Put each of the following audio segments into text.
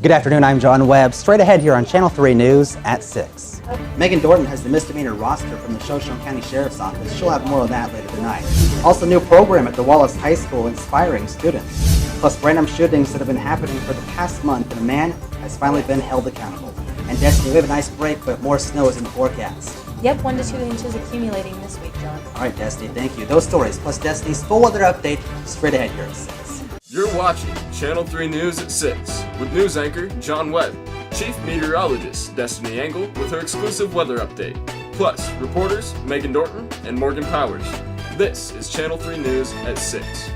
Good afternoon, I'm John Webb. Straight ahead here on Channel 3 News at 6. Megan Dorton has the misdemeanor roster from the Shohsone County Sheriff's Office. She'll have more on that later tonight. Also, new program at the Wallace High School inspiring students. Plus, random shootings that have been happening for the past month, and a man has finally been held accountable. And Destiny, we have a nice break, but more snow is in the forecast. Yep, 1 to 2 inches accumulating this week, John. All right, Destiny, thank you. Those stories, plus Destiny's full weather update, straight ahead here at 6. You're watching Channel 3 News at 6 with news anchor John Webb, Chief Meteorologist Destiny Angle with her exclusive weather update, plus reporters Megan Dorton and Morgan Powers. This is Channel 3 News at 6.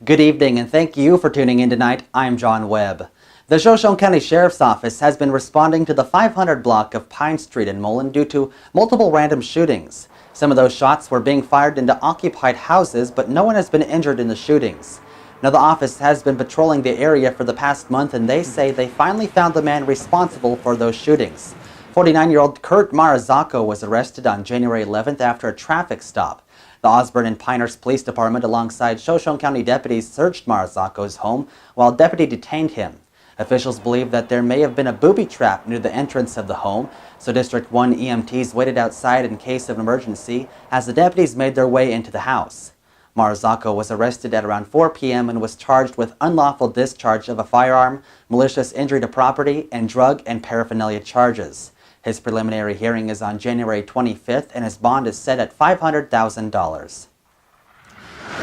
Good evening, and thank you for tuning in tonight. I'm John Webb. The Shohsone County Sheriff's Office has been responding to the 500 block of Pine Street in Mullan due to multiple random shootings. Some of those shots were being fired into occupied houses, but no one has been injured in the shootings. Now, the office has been patrolling the area for the past month, and they say they finally found the man responsible for those shootings. 49-year-old Kurt Marizzacco was arrested on January 11th after a traffic stop. The Osborne and Pinehurst Police Department alongside Shoshone County deputies searched Marizzacco's home while a deputy detained him. Officials believe that there may have been a booby trap near the entrance of the home, so District 1 EMTs waited outside in case of an emergency as the deputies made their way into the house. Marizzacco was arrested at around 4 p.m. and was charged with unlawful discharge of a firearm, malicious injury to property, and drug and paraphernalia charges. His preliminary hearing is on January 25th, and his bond is set at $500,000.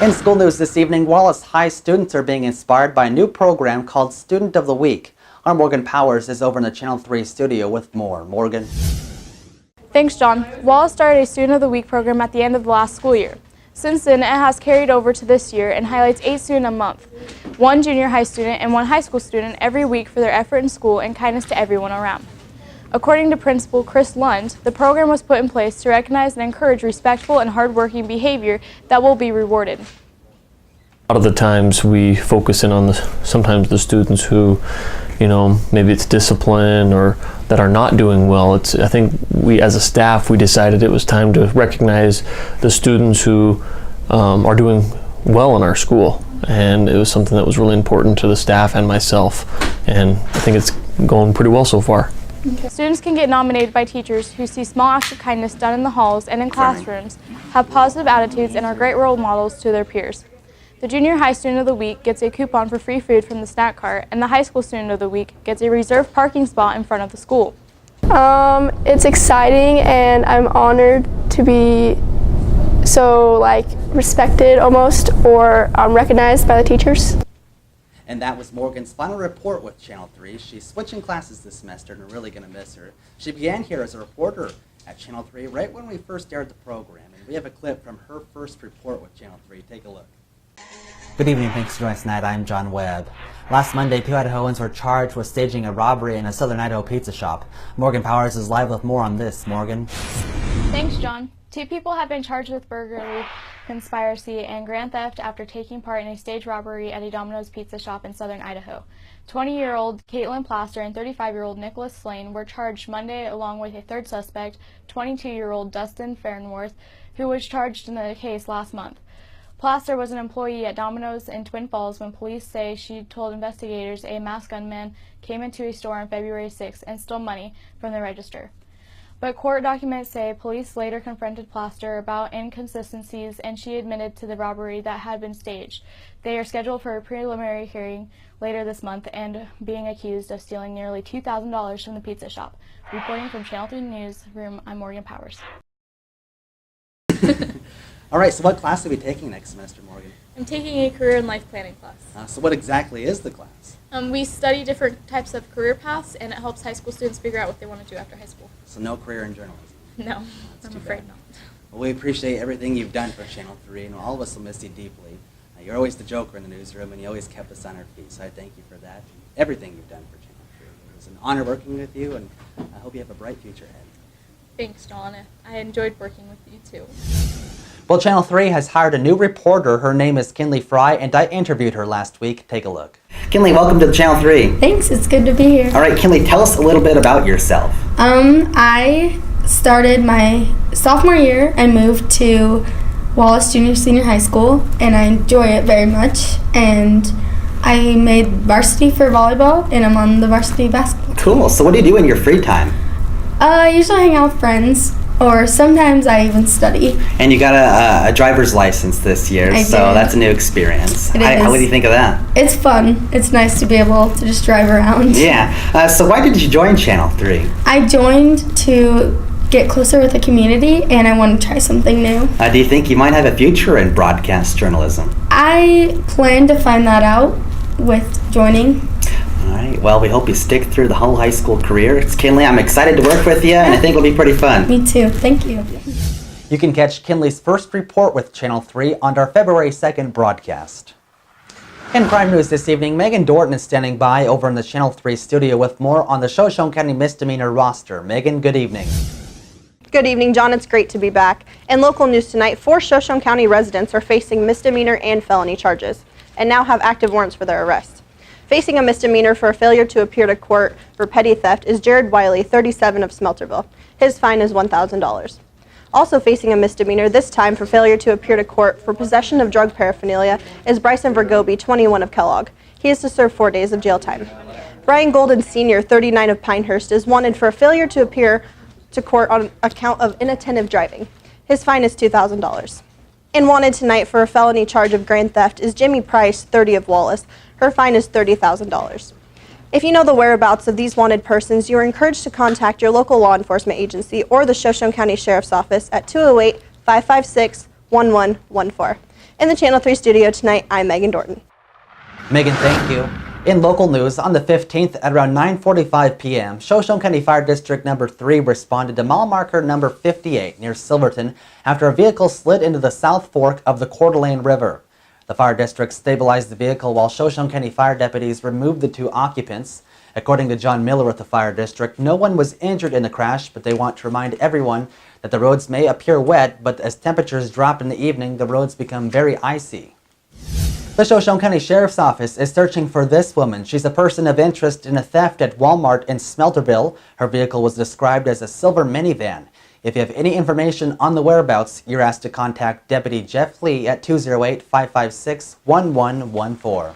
In school news this evening, Wallace High students are being inspired by a new program called Student of the Week. Our Morgan Powers is over in the Channel 3 studio with more. Morgan. Thanks, John. Wallace started a Student of the Week program at the end of the last school year. Since then, it has carried over to this year and highlights 8 students a month, 1 junior high student and 1 high school student every week for their effort in school and kindness to everyone around. According to Principal Chris Lund, the program was put in place to recognize and encourage respectful and hardworking behavior that will be rewarded. A lot of the times we focus in on sometimes the students who, maybe it's discipline or that are not doing well. I think we as a staff, we decided it was time to recognize the students who are doing well in our school. And it was something that was really important to the staff and myself. And I think it's going pretty well so far. Okay. Students can get nominated by teachers who see small acts of kindness done in the halls and in classrooms, have positive attitudes, and are great role models to their peers. The Junior High Student of the Week gets a coupon for free food from the snack cart, and the High School Student of the Week gets a reserved parking spot in front of the school. It's exciting, and I'm honored to be so respected almost, or recognized by the teachers. And that was Morgan's final report with Channel 3. She's switching classes this semester and we're really going to miss her. She began here as a reporter at Channel 3 right when we first aired the program. And we have a clip from her first report with Channel 3. Take a look. Good evening. Thanks for joining us tonight. I'm John Webb. Last Monday, 2 Idahoans were charged with staging a robbery in a Southern Idaho pizza shop. Morgan Powers is live with more on this. Morgan. Thanks, John. 2 people have been charged with burglary, conspiracy, and grand theft after taking part in a staged robbery at a Domino's pizza shop in Southern Idaho. 20-year-old Caitlin Plaster and 35-year-old Nicholas Slane were charged Monday along with a third suspect, 22-year-old Dustin Farnworth, who was charged in the case last month. Plaster was an employee at Domino's in Twin Falls when police say she told investigators a masked gunman came into a store on February 6 and stole money from the register. But court documents say police later confronted Plaster about inconsistencies and she admitted to the robbery that had been staged. They are scheduled for a preliminary hearing later this month and being accused of stealing nearly $2,000 from the pizza shop. Reporting from Channel 3 Newsroom, I'm Morgan Powers. All right, so what class are we taking next semester, Morgan? I'm taking a career and life planning class. So what exactly is the class? We study different types of career paths, and it helps high school students figure out what they want to do after high school. So no career in journalism? No, That's I'm afraid not. Well, we appreciate everything you've done for Channel 3, and all of us will miss you deeply. You're always the joker in the newsroom, and you always kept us on our feet, so I thank you for that. Everything you've done for Channel 3. It was an honor working with you, and I hope you have a bright future ahead. Thanks, John. I enjoyed working with you, too. Well, Channel 3 has hired a new reporter. Her name is Kinley Fry, and I interviewed her last week. Take a look. Kinley, welcome to Channel 3. Thanks, it's good to be here. All right, Kinley, tell us a little bit about yourself. I started my sophomore year. I moved to Wallace Junior Senior High School, and I enjoy it very much. And I made varsity for volleyball, and I'm on the varsity basketball team. Cool. So what do you do in your free time? I usually hang out with friends, or sometimes I even study. And you got a driver's license this year, I so did. that's a new experience. It How is. do you think of that? It's fun. It's nice to be able to just drive around. Yeah. So why did you join Channel 3? I joined to get closer with the community, and I want to try something new. Do you think you might have a future in broadcast journalism? I plan to find that out with joining. All right. Well, we hope you stick through the whole high school career. It's Kinley. I'm excited to work with you, and I think it'll be pretty fun. Me too. Thank you. You can catch Kinley's first report with Channel 3 on our February 2nd broadcast. In crime news this evening, Megan Dorton is standing by over in the Channel 3 studio with more on the Shoshone County Misdemeanor roster. Megan, good evening. Good evening, John. It's great to be back. In local news tonight, 4 Shoshone County residents are facing misdemeanor and felony charges and now have active warrants for their arrest. Facing a misdemeanor for a failure to appear to court for petty theft is Jared Wiley, 37 of Smelterville. His fine is $1,000. Also facing a misdemeanor, this time for failure to appear to court for possession of drug paraphernalia, is Bryson Vergobi, 21 of Kellogg. He is to serve 4 days of jail time. Brian Golden Sr., 39 of Pinehurst, is wanted for a failure to appear to court on account of inattentive driving. His fine is $2,000. And wanted tonight for a felony charge of grand theft is Jimmy Price, 30 of Wallace. Her fine is $30,000. If you know the whereabouts of these wanted persons, you are encouraged to contact your local law enforcement agency or the Shoshone County Sheriff's Office at 208-556-1114. In the Channel 3 studio tonight, I'm Megan Dorton. Megan, thank you. In local news, on the 15th at around 9:45 p.m., Shoshone County Fire District Number 3 responded to mile marker number 58 near Silverton after a vehicle slid into the South Fork of the Coeur d'Alene River. The fire district stabilized the vehicle while Shoshone County fire deputies removed the 2 occupants. According to John Miller with the fire district, no one was injured in the crash, but they want to remind everyone that the roads may appear wet, but as temperatures drop in the evening, the roads become very icy. The Shoshone County Sheriff's Office is searching for this woman. She's a person of interest in a theft at Walmart in Smelterville. Her vehicle was described as a silver minivan. If you have any information on the whereabouts, you're asked to contact Deputy Jeff Lee at 208-556-1114.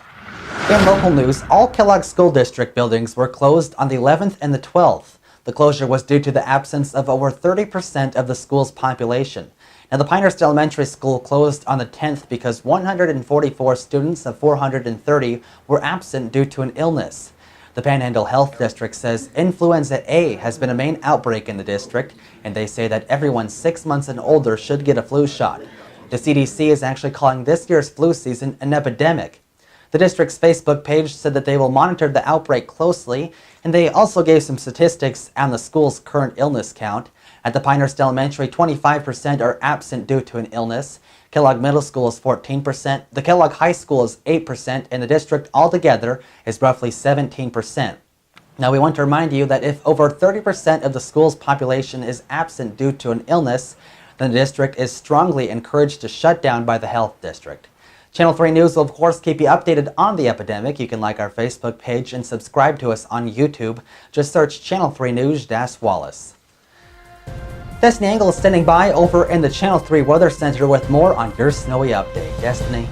In local news, all Kellogg School District buildings were closed on the 11th and the 12th. The closure was due to the absence of over 30% of the school's population. Now, the Pinehurst Elementary School closed on the 10th because 144 students of 430 were absent due to an illness. The Panhandle Health District says influenza A has been a main outbreak in the district, and they say that everyone 6 months and older should get a flu shot. The CDC is actually calling this year's flu season an epidemic. The district's Facebook page said that they will monitor the outbreak closely, and they also gave some statistics on the school's current illness count. At the Pinehurst Elementary, 25% are absent due to an illness. Kellogg Middle School is 14%, the Kellogg High School is 8%, and the district altogether is roughly 17%. Now, we want to remind you that if over 30% of the school's population is absent due to an illness, then the district is strongly encouraged to shut down by the health district. Channel 3 News will, of course, keep you updated on the epidemic. You can like our Facebook page and subscribe to us on YouTube. Just search Channel 3 News-Wallace. Destiny Engel is standing by over in the Channel 3 Weather Center with more on your snowy update. Destiny.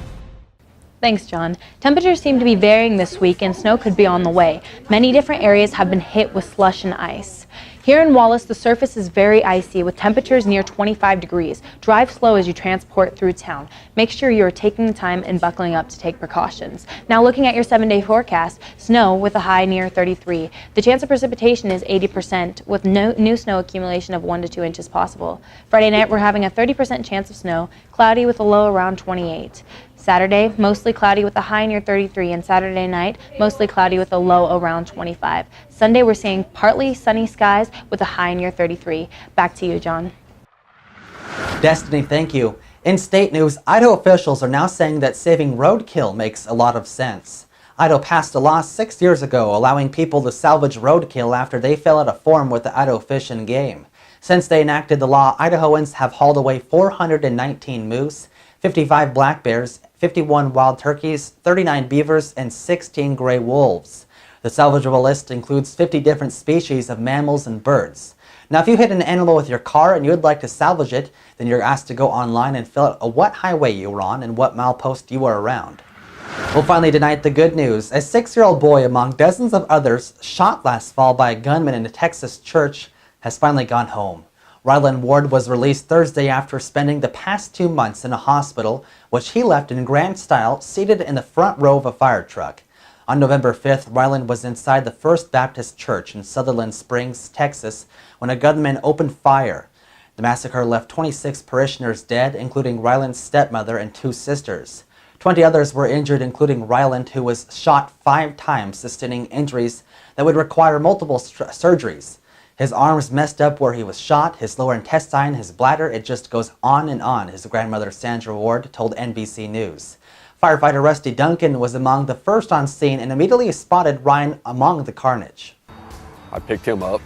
Thanks, John. Temperatures seem to be varying this week and snow could be on the way. Many different areas have been hit with slush and ice. Here in Wallace, the surface is very icy with temperatures near 25 degrees. Drive slow as you transport through town. Make sure you are taking the time and buckling up to take precautions. Now looking at your 7-day forecast, snow with a high near 33. The chance of precipitation is 80% with no new snow accumulation of 1 to 2 inches possible. Friday night, we're having a 30% chance of snow, cloudy with a low around 28. Saturday, mostly cloudy with a high near 33, and Saturday night, mostly cloudy with a low around 25. Sunday, we're seeing partly sunny skies with a high near 33. Back to you, John. Destiny, thank you. In state news, Idaho officials are now saying that saving roadkill makes a lot of sense. Idaho passed a law 6 years ago allowing people to salvage roadkill after they fill out a form with the Idaho Fish and Game. Since they enacted the law, Idahoans have hauled away 419 moose, 55 black bears, 51 wild turkeys, 39 beavers, and 16 gray wolves. The salvageable list includes 50 different species of mammals and birds. Now, if you hit an animal with your car and you would like to salvage it, then you're asked to go online and fill out what highway you were on and what milepost you were around. Well, finally tonight, the good news. A 6-year-old boy, among dozens of others shot last fall by a gunman in a Texas church, has finally gone home. Rylan Ward was released Thursday after spending the past 2 months in a hospital, which he left in grand style, seated in the front row of a fire truck. On November 5th, Rylan was inside the First Baptist Church in Sutherland Springs, Texas, when a gunman opened fire. The massacre left 26 parishioners dead, including Rylan's stepmother and 2 sisters. 20 others were injured, including Ryland, who was shot 5 times, sustaining injuries that would require multiple surgeries. His arms messed up where he was shot, his lower intestine, his bladder, it just goes on and on, his grandmother Sandra Ward told NBC News. Firefighter Rusty Duncan was among the first on scene and immediately spotted Ryan among the carnage. I picked him up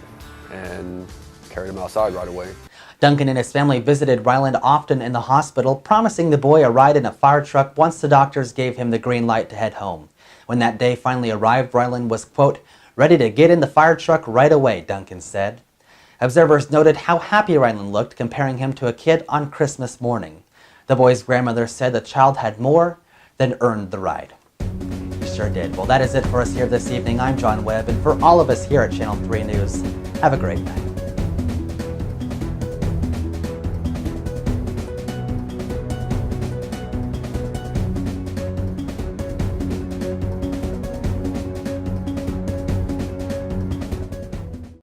and carried him outside right away. Duncan and his family visited Ryland often in the hospital, promising the boy a ride in a fire truck once the doctors gave him the green light to head home. When that day finally arrived, Ryland was, quote, ready to get in the fire truck right away, Duncan said. Observers noted how happy Ryland looked, comparing him to a kid on Christmas morning. The boy's grandmother said the child had more than earned the ride. He sure did. Well, that is it for us here this evening. I'm John Webb, and for all of us here at Channel 3 News, have a great night.